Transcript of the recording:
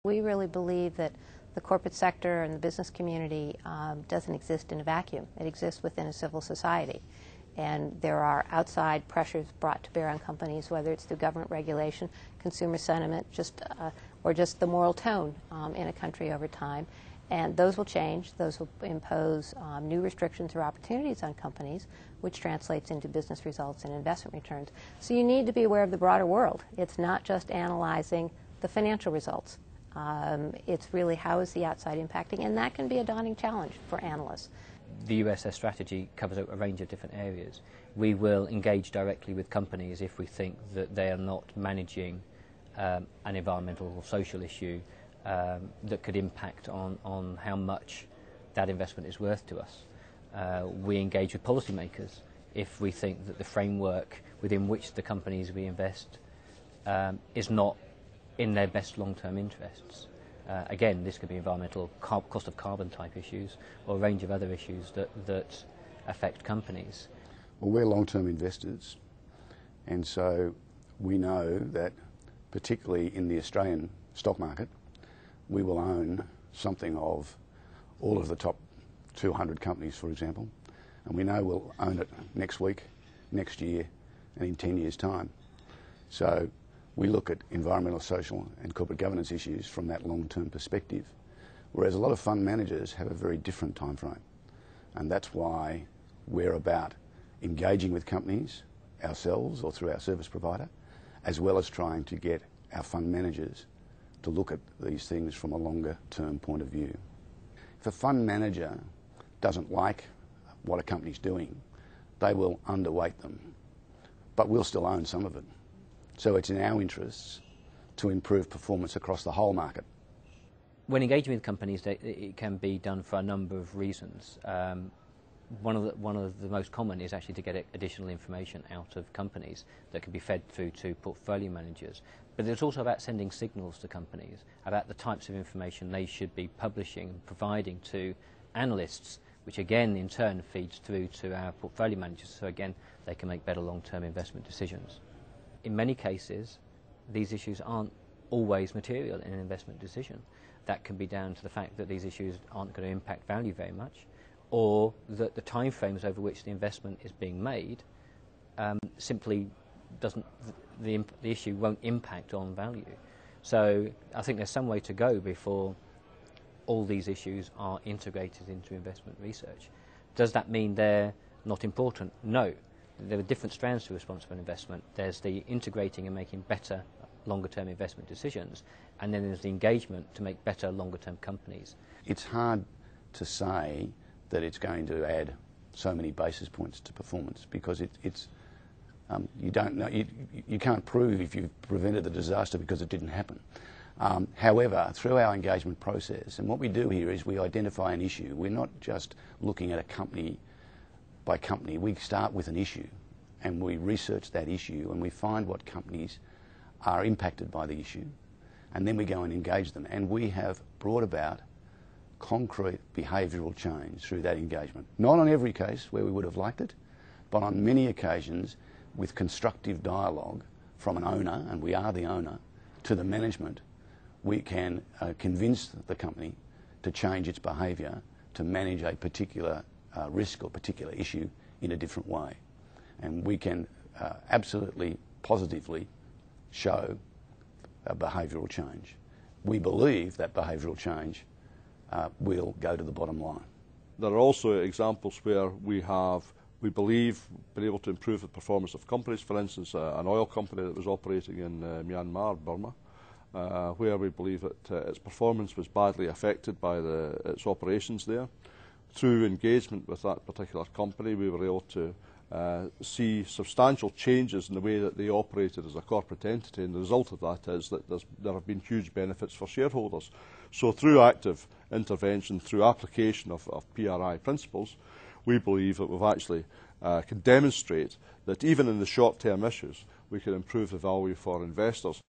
We really believe that the corporate sector and the business community doesn't exist in a vacuum. It exists within a civil society. And there are outside pressures brought to bear on companies, whether it's through government regulation, consumer sentiment, or just the moral tone in a country over time. And those will change. Those will impose new restrictions or opportunities on companies, which translates into business results and investment returns. So you need to be aware of the broader world. It's not just analyzing the financial results. It's really how is the outside impacting, and that can be a daunting challenge for analysts. The USS strategy covers a range of different areas. We will engage directly with companies if we think that they are not managing an environmental or social issue that could impact on how much that investment is worth to us. We engage with policymakers if we think that the framework within which the companies we invest is not in their best long-term interests. Again, this could be environmental, cost of carbon type issues, or a range of other issues that affect companies. Well, we're long-term investors, and so we know that particularly in the Australian stock market, we will own something of all of the top 200 companies, for example, and we know we'll own it next week, next year, and in 10 years' time. So we look at environmental, social and corporate governance issues from that long-term perspective, whereas a lot of fund managers have a very different time frame. And that's why we're about engaging with companies ourselves or through our service provider, as well as trying to get our fund managers to look at these things from a longer-term point of view. If a fund manager doesn't like what a company's doing, they will underweight them, but we'll still own some of it. So it's in our interests to improve performance across the whole market. When engaging with companies, it can be done for a number of reasons. One of the most common is actually to get additional information out of companies that can be fed through to portfolio managers. But it's also about sending signals to companies about the types of information they should be publishing and providing to analysts, which again in turn feeds through to our portfolio managers, so again they can make better long-term investment decisions. In many cases, these issues aren't always material in an investment decision. That can be down to the fact that these issues aren't going to impact value very much, or that the timeframes over which the investment is being made simply doesn't, the issue won't impact on value. So I think there's some way to go before all these issues are integrated into investment research. Does that mean they're not important? No. There are different strands to responsible investment. There's the integrating and making better longer-term investment decisions, and then there's the engagement to make better longer-term companies. It's hard to say that it's going to add so many basis points to performance because you don't know, you can't prove if you've prevented the disaster because it didn't happen. However, through our engagement process, and what we do here is we identify an issue. We're not just looking at a company by company. We start with an issue and we research that issue and we find what companies are impacted by the issue, and then we go and engage them, and we have brought about concrete behavioural change through that engagement. Not on every case where we would have liked it, but on many occasions with constructive dialogue from an owner, and we are the owner, to the management, we can convince the company to change its behaviour to manage a particular risk or particular issue in a different way. And we can absolutely positively show a behavioural change. We believe that behavioural change will go to the bottom line. There are also examples where we believe, been able to improve the performance of companies. For instance, an oil company that was operating in Myanmar, Burma, where we believe that its performance was badly affected by its operations there. Through engagement with that particular company, we were able to see substantial changes in the way that they operated as a corporate entity, and the result of that is that there have been huge benefits for shareholders. So through active intervention, through application of PRI principles, we believe that we've actually can demonstrate that even in the short-term issues, we can improve the value for investors.